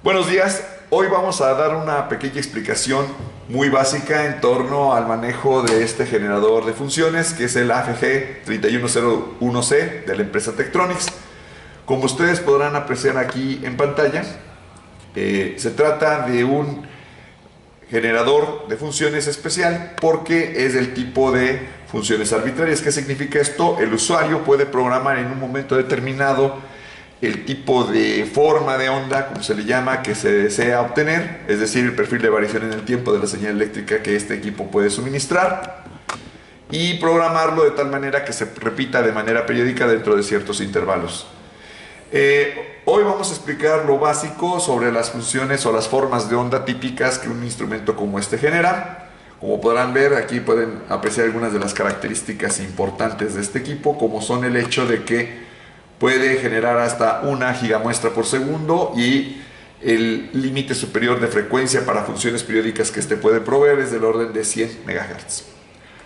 Buenos días, hoy vamos a dar una pequeña explicación muy básica en torno al manejo de este generador de funciones que es el AFG 3101C de la empresa Tektronix. Como ustedes podrán apreciar aquí en pantalla, se trata de un generador de funciones especial porque es del tipo de funciones arbitrarias. ¿Qué significa esto? El usuario puede programar en un momento determinado el tipo de forma de onda, como se le llama, que se desea obtener, es decir, el perfil de variación en el tiempo de la señal eléctrica que este equipo puede suministrar, y programarlo de tal manera que se repita de manera periódica dentro de ciertos intervalos. Hoy vamos a explicar lo básico sobre las funciones o las formas de onda típicas que un instrumento como este genera. Como podrán ver, aquí pueden apreciar algunas de las características importantes de este equipo, como son el hecho de que puede generar hasta 1 gigamuestra por segundo y el límite superior de frecuencia para funciones periódicas que este puede proveer es del orden de 100 MHz.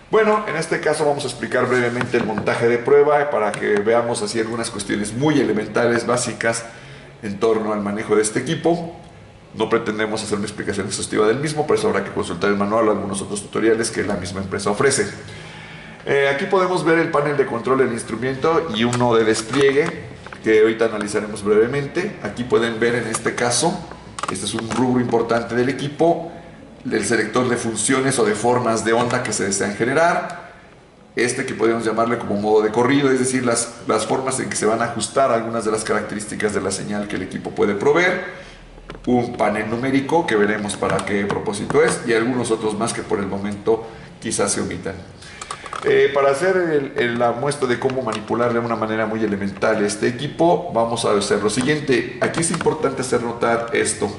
Bueno, en este caso vamos a explicar brevemente el montaje de prueba para que veamos así algunas cuestiones muy elementales, básicas, en torno al manejo de este equipo. No pretendemos hacer una explicación exhaustiva del mismo, por eso habrá que consultar el manual o algunos otros tutoriales que la misma empresa ofrece. Aquí podemos ver el panel de control del instrumento y uno de despliegue que ahorita analizaremos brevemente. Aquí pueden ver en este caso, este es un rubro importante del equipo, el selector de funciones o de formas de onda que se desean generar, este que podemos llamarle como modo de corrido, es decir, las formas en que se van a ajustar algunas de las características de la señal que el equipo puede proveer, un panel numérico que veremos para qué propósito es y algunos otros más que por el momento quizás se omitan. Para hacer la muestra de cómo manipular de una manera muy elemental este equipo, vamos a hacer lo siguiente. Aquí es importante hacer notar esto.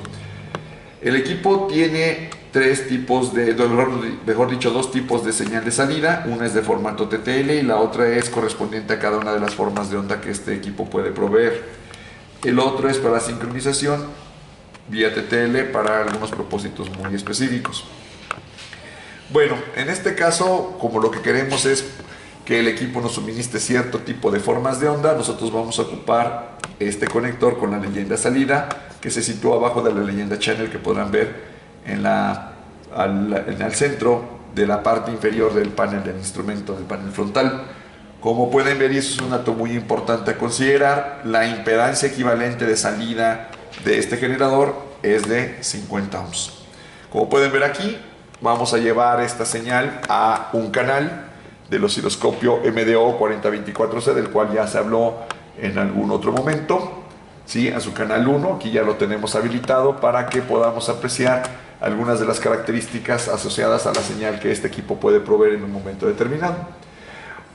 El equipo tiene dos tipos de señal de salida. Una es de formato TTL y la otra es correspondiente a cada una de las formas de onda que este equipo puede proveer. El otro es para sincronización vía TTL para algunos propósitos muy específicos. Bueno, en este caso, como lo que queremos es que el equipo nos suministre cierto tipo de formas de onda, nosotros vamos a ocupar este conector con la leyenda salida que se sitúa abajo de la leyenda channel que podrán ver en el centro de la parte inferior del panel del instrumento, del panel frontal. Como pueden ver, y eso es un dato muy importante a considerar, la impedancia equivalente de salida de este generador es de 50 ohms. Como pueden ver aquí, vamos a llevar esta señal a un canal del osciloscopio MDO 4024C, del cual ya se habló en algún otro momento, ¿sí? A su canal 1, aquí ya lo tenemos habilitado para que podamos apreciar algunas de las características asociadas a la señal que este equipo puede proveer en un momento determinado.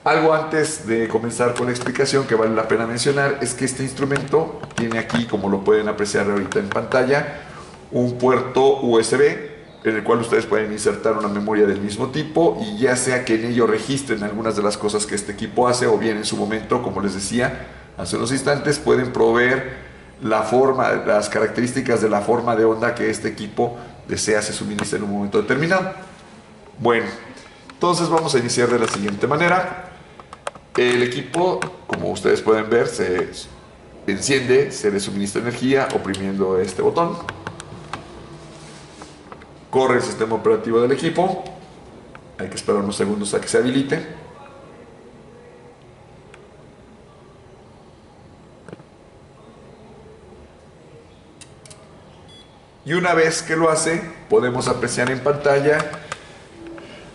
Algo antes de comenzar con la explicación que vale la pena mencionar es que este instrumento tiene aquí, como lo pueden apreciar ahorita en pantalla, un puerto USB en el cual ustedes pueden insertar una memoria del mismo tipo y ya sea que en ello registren algunas de las cosas que este equipo hace o bien en su momento, como les decía hace unos instantes, pueden proveer las características de la forma de onda que este equipo desea se suministre en un momento determinado. Bueno, entonces vamos a iniciar de la siguiente manera. El equipo, como ustedes pueden ver, se enciende, se le suministra energía oprimiendo este botón. Corre el sistema operativo del equipo. Hay que esperar unos segundos a que se habilite. Y una vez que lo hace, podemos apreciar en pantalla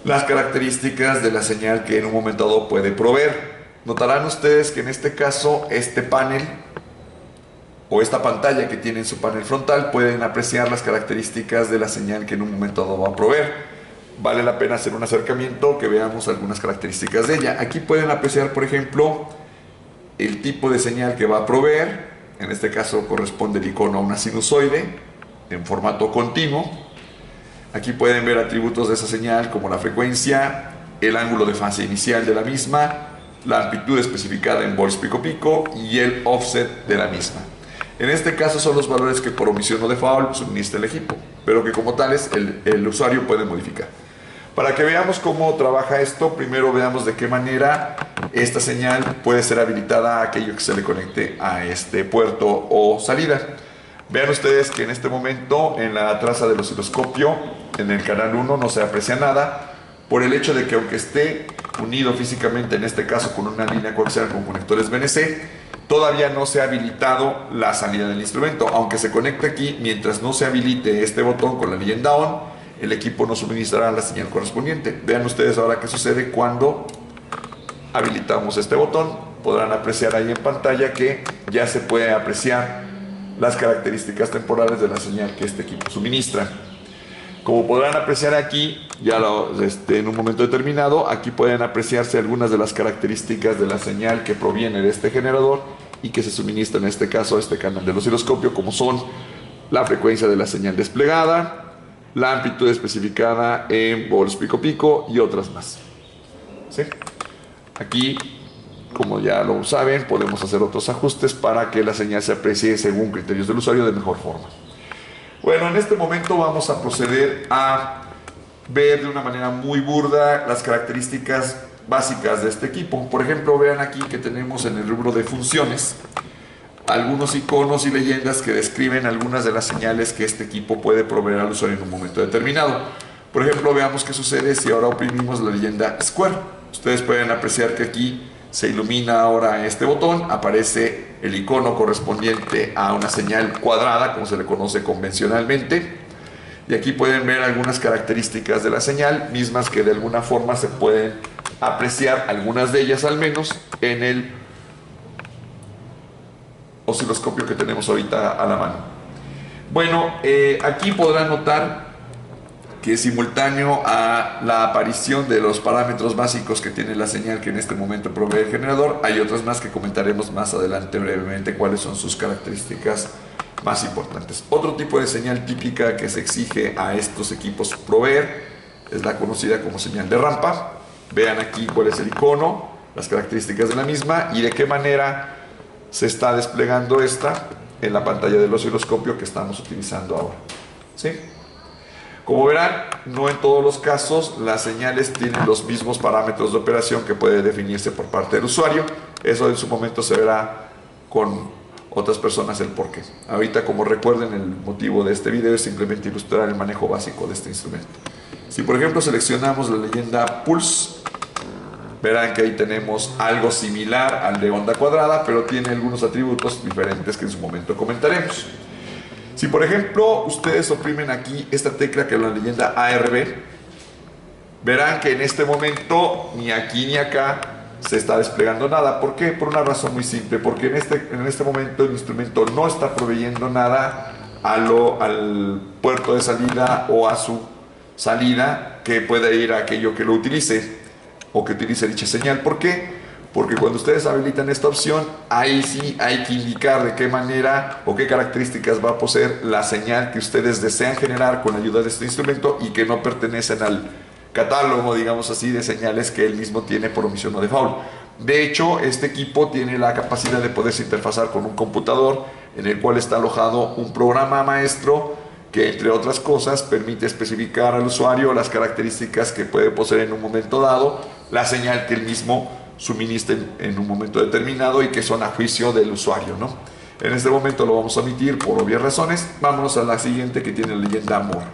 las características de la señal que en un momento dado puede proveer. Notarán ustedes que en este caso, este panel o esta pantalla que tiene en su panel frontal pueden apreciar las características de la señal que en un momento dado va a proveer. Vale la pena hacer un acercamiento, que veamos algunas características de ella. Aquí pueden apreciar, por ejemplo, el tipo de señal que va a proveer. En este caso corresponde el icono a una sinusoide en formato continuo. Aquí pueden ver atributos de esa señal como la frecuencia, el ángulo de fase inicial de la misma, la amplitud especificada en volts pico pico y el offset de la misma. En este caso son los valores que por omisión o default suministra el equipo, pero que como tales el usuario puede modificar. Para que veamos cómo trabaja esto, primero veamos de qué manera esta señal puede ser habilitada a aquello que se le conecte a este puerto o salida. Vean ustedes que en este momento en la traza del osciloscopio, en el canal 1, no se aprecia nada, por el hecho de que aunque esté unido físicamente, en este caso con una línea coaxial con conectores BNC, todavía no se ha habilitado la salida del instrumento. Aunque se conecte aquí, mientras no se habilite este botón con la leyenda ON, el equipo no suministrará la señal correspondiente. Vean ustedes ahora qué sucede cuando habilitamos este botón. Podrán apreciar ahí en pantalla que ya se puede apreciar las características temporales de la señal que este equipo suministra. Como podrán apreciar aquí, en un momento determinado, aquí pueden apreciarse algunas de las características de la señal que proviene de este generador y que se suministra en este caso a este canal del osciloscopio, como son la frecuencia de la señal desplegada, la amplitud especificada en volts pico pico y otras más. ¿Sí? Aquí, como ya lo saben, podemos hacer otros ajustes para que la señal se aprecie según criterios del usuario de mejor forma. Bueno, en este momento vamos a proceder a ver de una manera muy burda las características básicas de este equipo. Por ejemplo, vean aquí que tenemos en el rubro de funciones algunos iconos y leyendas que describen algunas de las señales que este equipo puede proveer al usuario en un momento determinado. Por ejemplo, veamos qué sucede si ahora oprimimos la leyenda Square. Ustedes pueden apreciar que aquí se ilumina ahora este botón, aparece el icono correspondiente a una señal cuadrada, como se le conoce convencionalmente, y aquí pueden ver algunas características de la señal, mismas que de alguna forma se pueden apreciar, algunas de ellas al menos, en el osciloscopio que tenemos ahorita a la mano. Bueno, aquí podrán notar que simultáneo a la aparición de los parámetros básicos que tiene la señal que en este momento provee el generador, hay otras más que comentaremos más adelante brevemente cuáles son sus características más importantes. Otro tipo de señal típica que se exige a estos equipos proveer es la conocida como señal de rampa. Vean aquí cuál es el icono, las características de la misma y de qué manera se está desplegando esta en la pantalla del osciloscopio que estamos utilizando ahora. ¿Sí? Como verán, no en todos los casos las señales tienen los mismos parámetros de operación que puede definirse por parte del usuario. Eso en su momento se verá con otras personas el porqué. Ahorita, como recuerden, el motivo de este video es simplemente ilustrar el manejo básico de este instrumento. Si por ejemplo seleccionamos la leyenda Pulse, verán que ahí tenemos algo similar al de onda cuadrada, pero tiene algunos atributos diferentes que en su momento comentaremos. Si por ejemplo ustedes oprimen aquí esta tecla que es la leyenda ARB, verán que en este momento ni aquí ni acá se está desplegando nada. ¿Por qué? Por una razón muy simple, porque en este momento el instrumento no está proveyendo nada al puerto de salida o a su salida que pueda ir a aquello que lo utilice o que utilice dicha señal. ¿Por qué? Porque cuando ustedes habilitan esta opción, ahí sí hay que indicar de qué manera o qué características va a poseer la señal que ustedes desean generar con la ayuda de este instrumento y que no pertenecen al catálogo, digamos así, de señales que él mismo tiene por omisión o default. De hecho, este equipo tiene la capacidad de poderse interfazar con un computador en el cual está alojado un programa maestro que, entre otras cosas, permite especificar al usuario las características que puede poseer en un momento dado la señal que él mismo suministra en un momento determinado y que son a juicio del usuario, ¿no? En este momento lo vamos a omitir por obvias razones. Vámonos a la siguiente, que tiene la leyenda More.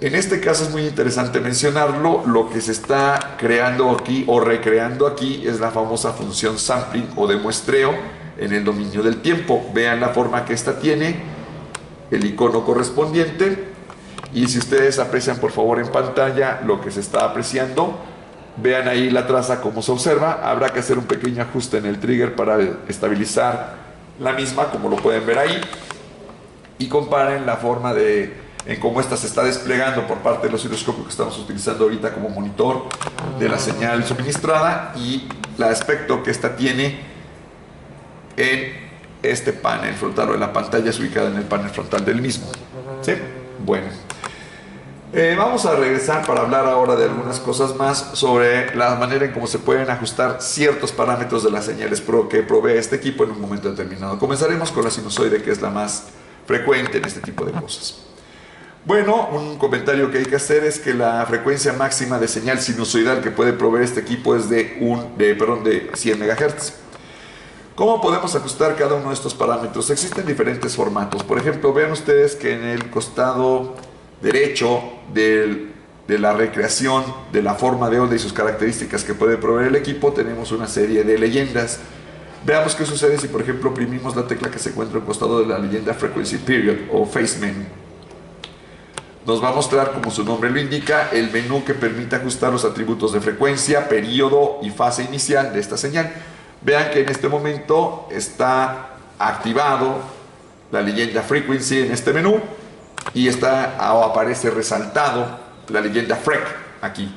En este caso es muy interesante mencionarlo. Lo que se está creando aquí o recreando aquí es la famosa función sampling o de muestreo en el dominio del tiempo. Vean la forma que esta tiene, el icono correspondiente, y si ustedes aprecian por favor en pantalla lo que se está apreciando, vean ahí la traza como se observa. Habrá que hacer un pequeño ajuste en el trigger para estabilizar la misma, como lo pueden ver ahí, y comparen la forma en cómo esta se está desplegando por parte del osciloscopio que estamos utilizando ahorita como monitor de la señal suministrada y el aspecto que esta tiene en este panel frontal, o en la pantalla es ubicada en el panel frontal del mismo. ¿Sí? Bueno. Vamos a regresar para hablar ahora de algunas cosas más sobre la manera en cómo se pueden ajustar ciertos parámetros de las señales que provee este equipo en un momento determinado. Comenzaremos con la sinusoide, que es la más frecuente en este tipo de cosas. Bueno, un comentario que hay que hacer es que la frecuencia máxima de señal sinusoidal que puede proveer este equipo es de 100 MHz. ¿Cómo podemos ajustar cada uno de estos parámetros? Existen diferentes formatos. Por ejemplo, vean ustedes que en el costado derecho de la recreación de la forma de onda y sus características que puede proveer el equipo, tenemos una serie de leyendas. Veamos qué sucede si, por ejemplo, oprimimos la tecla que se encuentra al costado de la leyenda Frequency Period o Phase Menu. Nos va a mostrar, como su nombre lo indica, el menú que permite ajustar los atributos de frecuencia, periodo y fase inicial de esta señal. Vean que en este momento está activado la leyenda Frequency en este menú y aparece resaltado la leyenda Frec aquí.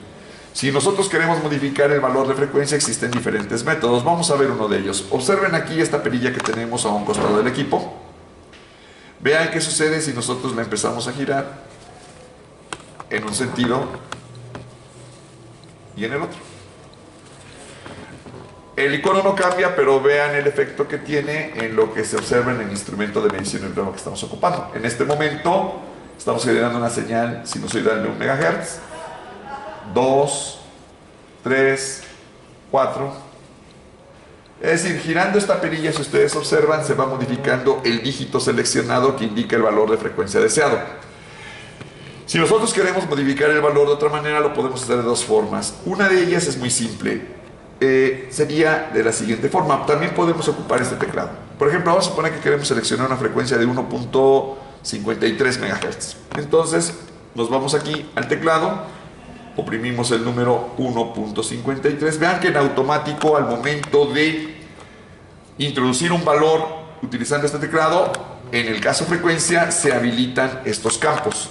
Si nosotros queremos modificar el valor de frecuencia, existen diferentes métodos. Vamos a ver uno de ellos. Observen aquí esta perilla que tenemos a un costado del equipo. Vean qué sucede si nosotros la empezamos a girar en un sentido y en el otro. El icono no cambia, pero vean el efecto que tiene en lo que se observa en el instrumento de medición y prueba que estamos ocupando. En este momento estamos generando una señal sinusoidal de 1 MHz, 2, 3, 4. Es decir, girando esta perilla, si ustedes observan, se va modificando el dígito seleccionado que indica el valor de frecuencia deseado. Si nosotros queremos modificar el valor de otra manera, lo podemos hacer de dos formas. Una de ellas es muy simple. Sería de la siguiente forma. También podemos ocupar este teclado. Por ejemplo, vamos a suponer que queremos seleccionar una frecuencia de 1.53 MHz. Entonces, nos vamos aquí al teclado, oprimimos el número 1.53. Vean que en automático, al momento de introducir un valor utilizando este teclado, en el caso frecuencia, se habilitan estos campos.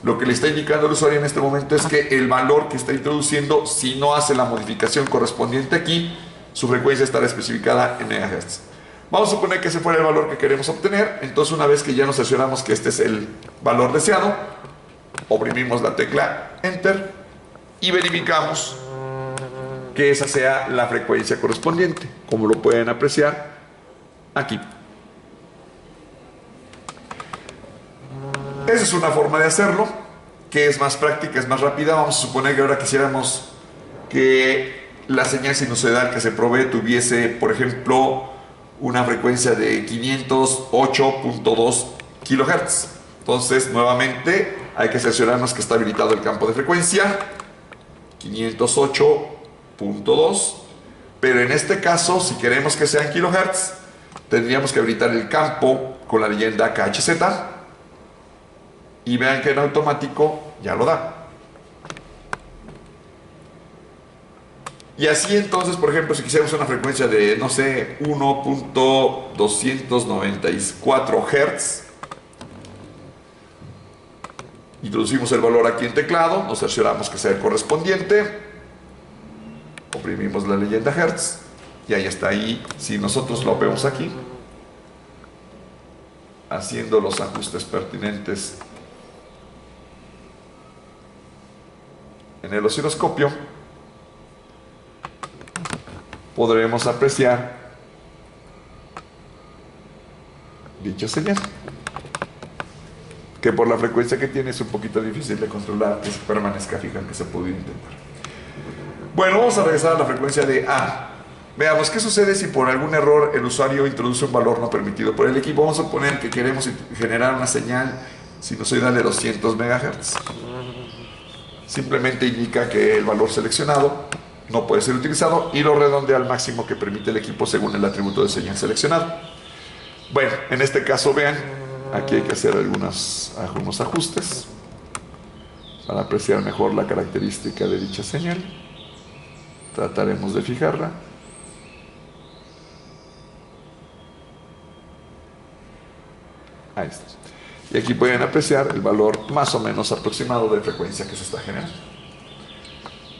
Lo que le está indicando al usuario en este momento es que el valor que está introduciendo, si no hace la modificación correspondiente aquí, su frecuencia estará especificada en MHz. Vamos a suponer que ese fuera el valor que queremos obtener. Entonces, una vez que ya nos aseguramos que este es el valor deseado, oprimimos la tecla Enter y verificamos que esa sea la frecuencia correspondiente, como lo pueden apreciar aquí. Esa es una forma de hacerlo, que es más práctica, es más rápida. Vamos a suponer que ahora quisiéramos que la señal sinusoidal que se provee tuviese, por ejemplo, una frecuencia de 508.2 kHz. Entonces, nuevamente, hay que cerciorarnos que está habilitado el campo de frecuencia, 508.2. Pero en este caso, si queremos que sea en kHz, tendríamos que habilitar el campo con la leyenda KHZ. Y vean que en automático ya lo da. Y así entonces, por ejemplo, si quisiéramos una frecuencia de, no sé, 1.294 Hz, introducimos el valor aquí en teclado, nos cercioramos que sea el correspondiente, oprimimos la leyenda Hertz, y ahí está. Ahí, si nosotros lo vemos aquí, haciendo los ajustes pertinentes en el osciloscopio, podremos apreciar dicha señal, que por la frecuencia que tiene es un poquito difícil de controlar, que permanezca fija, que se pudiera intentar. Bueno, vamos a regresar a la frecuencia de A. Veamos qué sucede si por algún error el usuario introduce un valor no permitido por el equipo. Vamos a poner que queremos generar una señal sinusoidal de 200 MHz. Simplemente indica que el valor seleccionado no puede ser utilizado y lo redondea al máximo que permite el equipo según el atributo de señal seleccionado. Bueno, en este caso vean, aquí hay que hacer algunos ajustes para apreciar mejor la característica de dicha señal. Trataremos de fijarla. Ahí está. Y aquí pueden apreciar el valor más o menos aproximado de frecuencia que se está generando.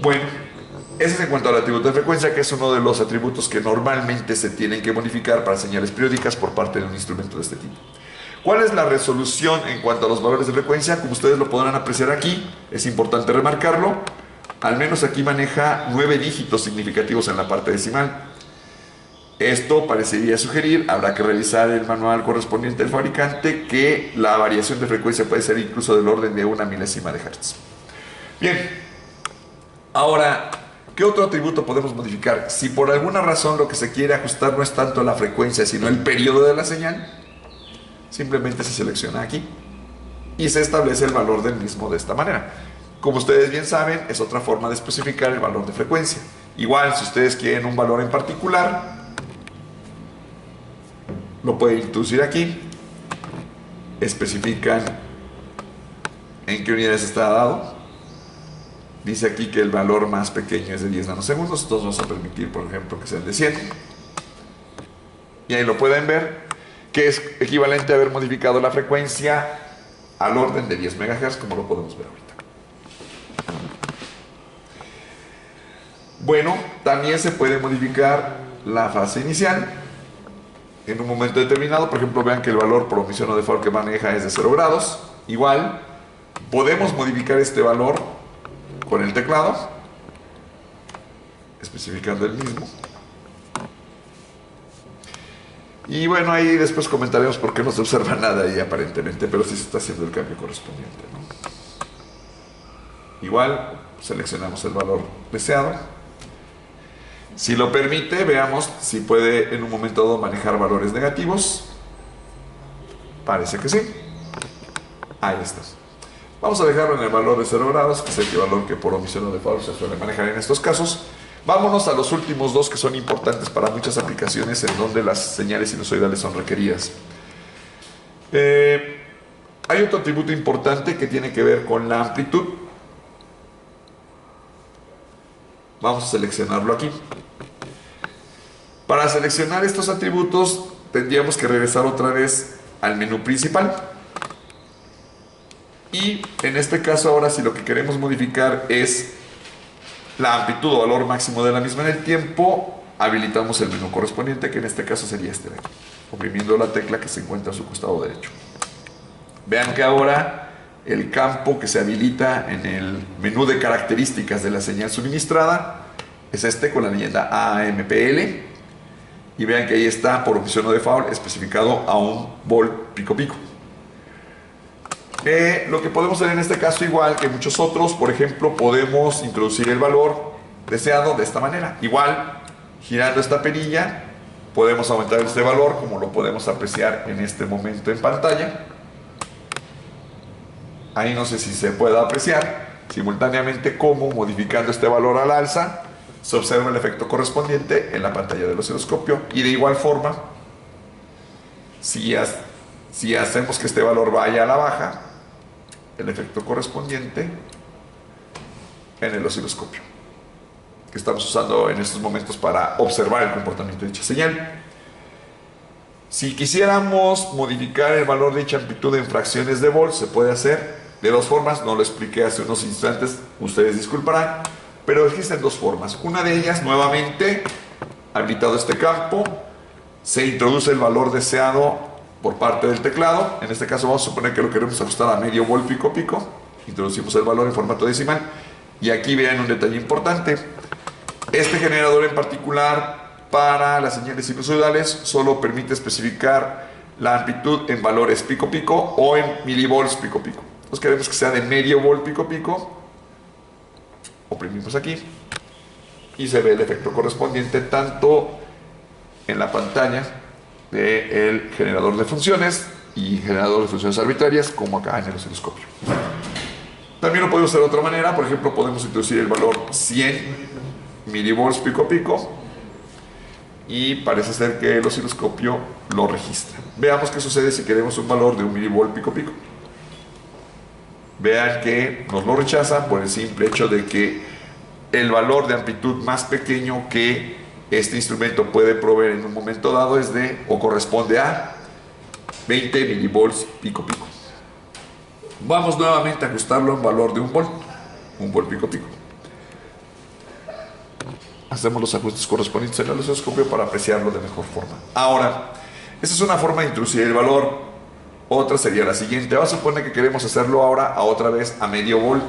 Bueno, ese es en cuanto al atributo de frecuencia, que es uno de los atributos que normalmente se tienen que modificar para señales periódicas por parte de un instrumento de este tipo. ¿Cuál es la resolución en cuanto a los valores de frecuencia? Como ustedes lo podrán apreciar aquí, es importante remarcarlo, al menos aquí maneja 9 dígitos significativos en la parte decimal. Esto parecería sugerir, habrá que revisar el manual correspondiente del fabricante, que la variación de frecuencia puede ser incluso del orden de 1 milésima de Hertz. Bien, ahora, ¿Qué otro atributo podemos modificar? Si por alguna razón lo que se quiere ajustar no es tanto la frecuencia, sino el periodo de la señal, simplemente se selecciona aquí y se establece el valor del mismo de esta manera. Como ustedes bien saben, es otra forma de especificar el valor de frecuencia. Igual, si ustedes quieren un valor en particular, lo pueden introducir aquí, especifican en qué unidades está dado. Dice aquí que el valor más pequeño es de 10 nanosegundos, entonces vamos a permitir, por ejemplo, que sea el de 100. Y ahí lo pueden ver, que es equivalente a haber modificado la frecuencia al orden de 10 MHz, como lo podemos ver ahorita. Bueno, también se puede modificar la fase inicial en un momento determinado. Por ejemplo, vean que el valor por omisión o default que maneja es de 0 grados. Igual, podemos modificar este valor con el teclado, especificando el mismo. Y bueno, ahí después comentaremos por qué no se observa nada ahí aparentemente, pero sí se está haciendo el cambio correspondiente, ¿no? Igual, seleccionamos el valor deseado. Si lo permite, veamos si puede en un momento dado manejar valores negativos. Parece que sí. Ahí está. Vamos a dejarlo en el valor de 0 grados, que es el valor que por omisión o default se suele manejar en estos casos. Vámonos a los últimos dos que son importantes para muchas aplicaciones en donde las señales sinusoidales son requeridas. Hay otro atributo importante que tiene que ver con la amplitud. Vamos a seleccionarlo aquí. Para seleccionar estos atributos tendríamos que regresar otra vez al menú principal. Y en este caso ahora si lo que queremos modificar es la amplitud o valor máximo de la misma en el tiempo, habilitamos el menú correspondiente, que en este caso sería este de aquí, oprimiendo la tecla que se encuentra a su costado derecho. Vean que ahora el campo que se habilita en el menú de características de la señal suministrada es este con la leyenda AMPL. Y vean que ahí está, por omisión o default, especificado a 1 volt pico pico. Lo que podemos hacer en este caso, igual que muchos otros, por ejemplo, podemos introducir el valor deseado de esta manera. Igual, girando esta perilla, podemos aumentar este valor, como lo podemos apreciar en este momento en pantalla. Ahí no sé si se pueda apreciar simultáneamente cómo, modificando este valor al alza, se observa el efecto correspondiente en la pantalla del osciloscopio. Y de igual forma, si hacemos que este valor vaya a la baja, el efecto correspondiente en el osciloscopio, que estamos usando en estos momentos para observar el comportamiento de dicha señal. Si quisiéramos modificar el valor de dicha amplitud en fracciones de volt, se puede hacer de dos formas. No lo expliqué hace unos instantes, ustedes disculparán, pero existen dos formas. Una de ellas, nuevamente, habilitado este campo, se introduce el valor deseado por parte del teclado. En este caso vamos a suponer que lo queremos ajustar a medio volt pico pico. Introducimos el valor en formato decimal. Y aquí vean un detalle importante. Este generador en particular, para las señales sinusoidales, solo permite especificar la amplitud en valores pico pico o en milivolts pico pico. Entonces queremos que sea de medio volt pico pico. Oprimimos aquí y se ve el efecto correspondiente tanto en la pantalla del generador de funciones y generador de funciones arbitrarias como acá en el osciloscopio. También lo podemos hacer de otra manera. Por ejemplo, podemos introducir el valor 100 milivolts pico pico y parece ser que el osciloscopio lo registra. Veamos qué sucede si queremos un valor de 1 milivolt pico pico. Vean que nos lo rechaza por el simple hecho de que el valor de amplitud más pequeño que este instrumento puede proveer en un momento dado es de, o corresponde a 20 milivolts pico pico. Vamos nuevamente a ajustarlo en valor de 1 volt pico pico. Hacemos los ajustes correspondientes en el osciloscopio para apreciarlo de mejor forma. Ahora, esta es una forma de introducir el valor. Otra sería la siguiente. Vamos a suponer que queremos hacerlo ahora a otra vez a medio volt.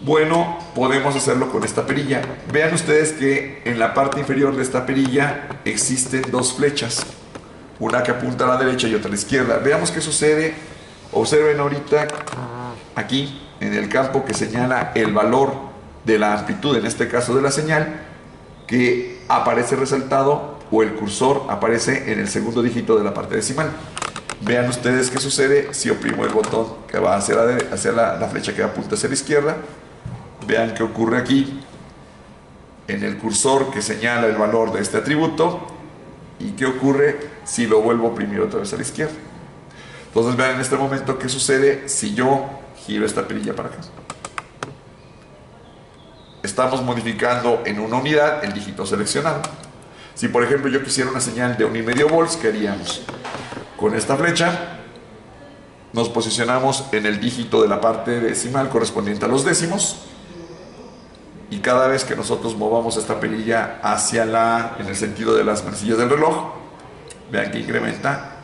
Bueno, podemos hacerlo con esta perilla. Vean ustedes que en la parte inferior de esta perilla existen dos flechas, una que apunta a la derecha y otra a la izquierda. Veamos qué sucede. Observen ahorita aquí en el campo que señala el valor de la amplitud, en este caso de la señal, que aparece resaltado o el cursor aparece en el segundo dígito de la parte decimal. Vean ustedes qué sucede si oprimo el botón que va hacia la flecha que apunta hacia la izquierda. Vean qué ocurre aquí en el cursor que señala el valor de este atributo y qué ocurre si lo vuelvo a oprimir otra vez a la izquierda. Entonces vean en este momento qué sucede si yo giro esta perilla para acá. Estamos modificando en una unidad el dígito seleccionado. Si por ejemplo yo quisiera una señal de 1,5 volts, ¿qué haríamos? Con esta flecha nos posicionamos en el dígito de la parte decimal correspondiente a los décimos, y cada vez que nosotros movamos esta perilla en el sentido de las manecillas del reloj, vean que incrementa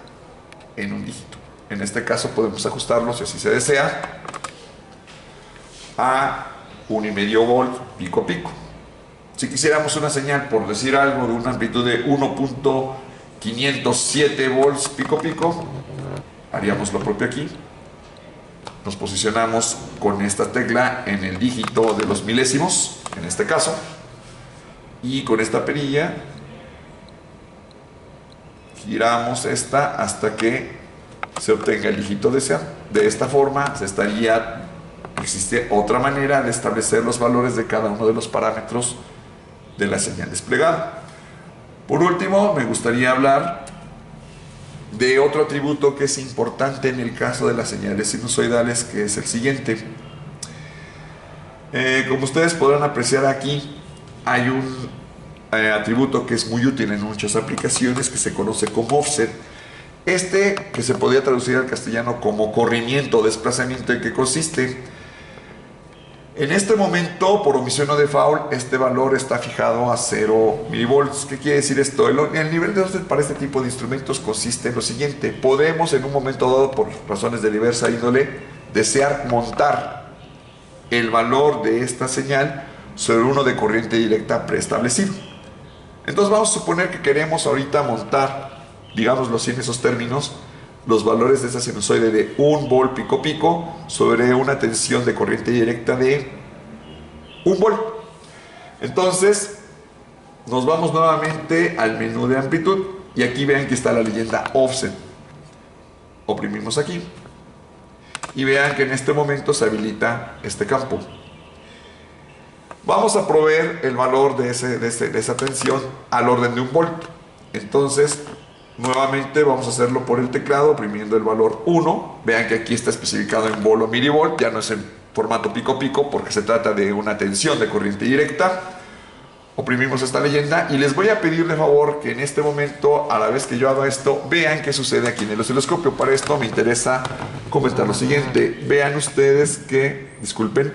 en un dígito. En este caso podemos ajustarlo, si así se desea, a 1,5 volt pico a pico. Si quisiéramos una señal, por decir algo, de una amplitud de 1.507 volts pico a pico, haríamos lo propio aquí. Nos posicionamos con esta tecla en el dígito de los milésimos, en este caso, y con esta perilla giramos esta hasta que se obtenga el dígito deseado. De esta forma existe otra manera de establecer los valores de cada uno de los parámetros de la señal desplegada. Por último, me gustaría hablar de otro atributo que es importante en el caso de las señales sinusoidales, que es el siguiente. Como ustedes podrán apreciar aquí, hay un atributo que es muy útil en muchas aplicaciones, que se conoce como offset. Que se podría traducir al castellano como corrimiento o desplazamiento, ¿en qué consiste? En este momento, por omisión o default, este valor está fijado a 0 milivolts. ¿Qué quiere decir esto? El nivel de offset para este tipo de instrumentos consiste en lo siguiente: podemos en un momento dado, por razones de diversa índole, desear montar el valor de esta señal sobre uno de corriente directa preestablecido. Entonces vamos a suponer que queremos ahorita montar, digámoslo así en esos términos, los valores de esa sinusoide de 1 volt pico pico sobre una tensión de corriente directa de 1 volt. Entonces nos vamos nuevamente al menú de amplitud y aquí vean que está la leyenda offset. Oprimimos aquí y vean que en este momento se habilita este campo. Vamos a proveer el valor de esa tensión al orden de 1 volt. Entonces nuevamente vamos a hacerlo por el teclado oprimiendo el valor 1. Vean que aquí está especificado en volt o milivolt, ya no es en formato pico pico porque se trata de una tensión de corriente directa. Oprimimos esta leyenda y les voy a pedir de favor que en este momento, a la vez que yo haga esto, vean qué sucede aquí en el osciloscopio. Para esto me interesa comentar lo siguiente. Vean ustedes que, disculpen,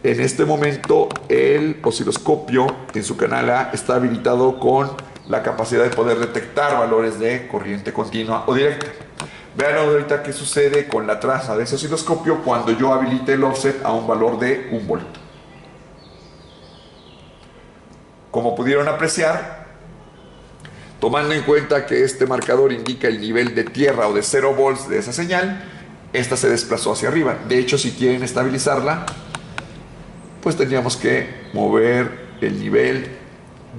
en este momento el osciloscopio en su canal A está habilitado con la capacidad de poder detectar valores de corriente continua o directa. Vean ahorita qué sucede con la traza de ese osciloscopio cuando yo habilite el offset a un valor de 1 volt. Como pudieron apreciar, tomando en cuenta que este marcador indica el nivel de tierra o de 0 volts de esa señal, esta se desplazó hacia arriba. De hecho, si quieren estabilizarla, pues tendríamos que mover el nivel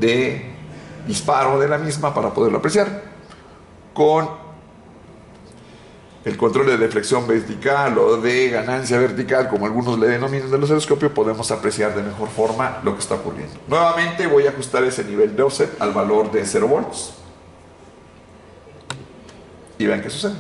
de disparo de la misma para poderlo apreciar. Con el control de deflexión vertical o de ganancia vertical, como algunos le denominan del osciloscopio, podemos apreciar de mejor forma lo que está ocurriendo. Nuevamente voy a ajustar ese nivel de offset al valor de 0 volts y vean qué sucede.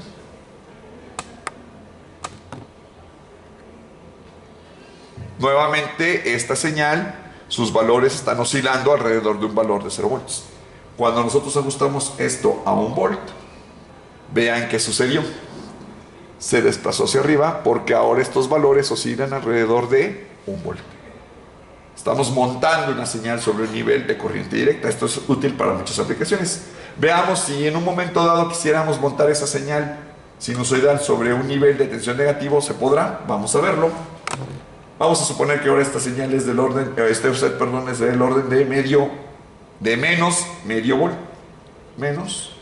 Nuevamente esta señal, sus valores están oscilando alrededor de un valor de 0 volts. Cuando nosotros ajustamos esto a 1 volt, vean qué sucedió. Se desplazó hacia arriba porque ahora estos valores oscilan alrededor de 1 volt. Estamos montando una señal sobre un nivel de corriente directa. Esto es útil para muchas aplicaciones. Veamos si en un momento dado quisiéramos montar esa señal sinusoidal sobre un nivel de tensión negativo. ¿Se podrá? Vamos a verlo. Vamos a suponer que ahora esta señal es del orden, este offset, perdón, es del orden de menos medio volt. Menos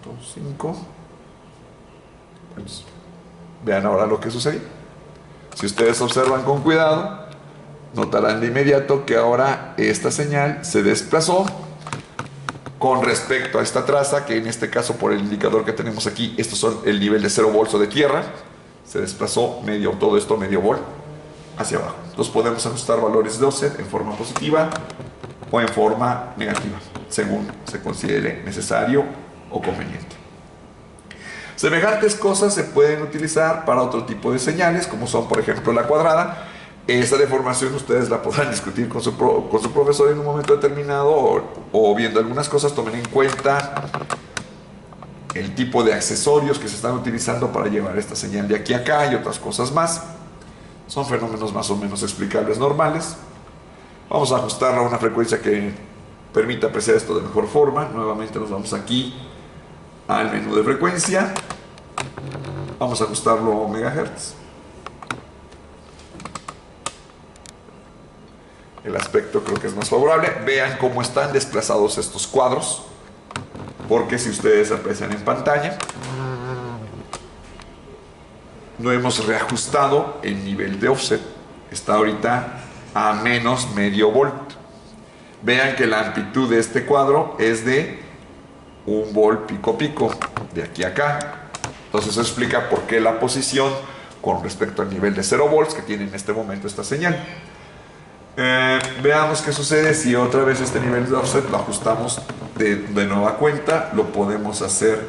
0.5. Pues, vean ahora lo que sucedió. Si ustedes observan con cuidado, notarán de inmediato que ahora esta señal se desplazó con respecto a esta traza, que en este caso por el indicador que tenemos aquí, estos son el nivel de 0 volts o de tierra, se desplazó todo esto medio volt hacia abajo. Entonces podemos ajustar valores de offset en forma positiva o en forma negativa, según se considere necesario o conveniente. Semejantes cosas se pueden utilizar para otro tipo de señales, como son por ejemplo la cuadrada. Esa deformación ustedes la podrán discutir con su profesor en un momento determinado o viendo algunas cosas. Tomen en cuenta el tipo de accesorios que se están utilizando para llevar esta señal de aquí a acá y otras cosas más. Son fenómenos más o menos explicables normales. Vamos a ajustarla a una frecuencia que permita apreciar esto de mejor forma. Nuevamente nos vamos aquí al menú de frecuencia. Vamos a ajustarlo a megahertz. El aspecto creo que es más favorable. Vean cómo están desplazados estos cuadros, porque si ustedes aprecian en pantalla, no hemos reajustado el nivel de offset. Está ahorita a menos medio volt. Vean que la amplitud de este cuadro es de 1 volt pico pico, de aquí a acá. Entonces eso explica por qué la posición con respecto al nivel de 0 volts que tiene en este momento esta señal. Veamos qué sucede si otra vez este nivel de offset lo ajustamos de nueva cuenta. Lo podemos hacer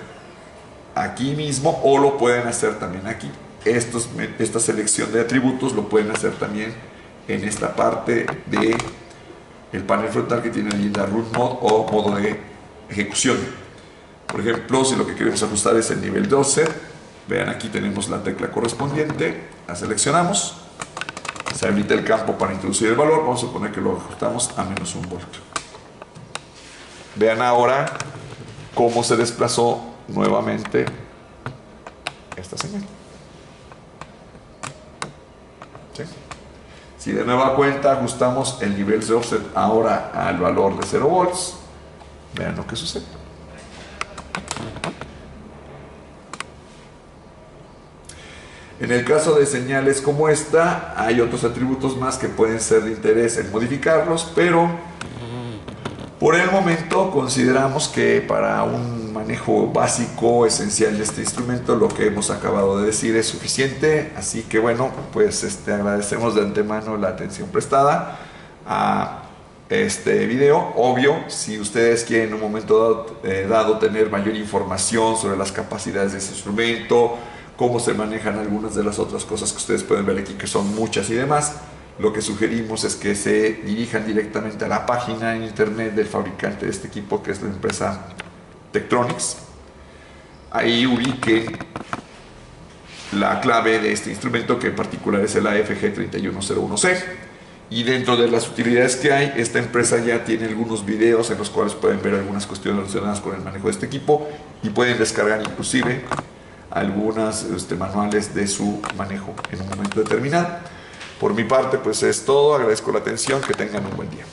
aquí mismo o lo pueden hacer también aquí. Esta selección de atributos lo pueden hacer también en esta parte de el panel frontal que tiene ahí la root mode o modo de ejecución. Por ejemplo, si lo que queremos ajustar es el nivel de offset, vean, aquí tenemos la tecla correspondiente, la seleccionamos, se habilita el campo para introducir el valor. Vamos a suponer que lo ajustamos a menos 1 volt. Vean ahora cómo se desplazó nuevamente esta señal. ¿Sí? Si de nueva cuenta ajustamos el nivel de offset ahora al valor de 0 volts, vean lo que sucede. En el caso de señales como esta, hay otros atributos más que pueden ser de interés en modificarlos, pero por el momento consideramos que para un manejo básico, esencial de este instrumento, lo que hemos acabado de decir es suficiente. Así que bueno, pues agradecemos de antemano la atención prestada a este video. Obvio, si ustedes quieren en un momento dado tener mayor información sobre las capacidades de este instrumento, cómo se manejan algunas de las otras cosas que ustedes pueden ver aquí, que son muchas y demás, lo que sugerimos es que se dirijan directamente a la página en internet del fabricante de este equipo, que es la empresa Tektronix. Ahí ubiquen la clave de este instrumento, que en particular es el AFG3101C. Y dentro de las utilidades que hay, esta empresa ya tiene algunos videos en los cuales pueden ver algunas cuestiones relacionadas con el manejo de este equipo y pueden descargar inclusive algunas manuales de su manejo en un momento determinado. Por mi parte, pues es todo. Agradezco la atención. Que tengan un buen día.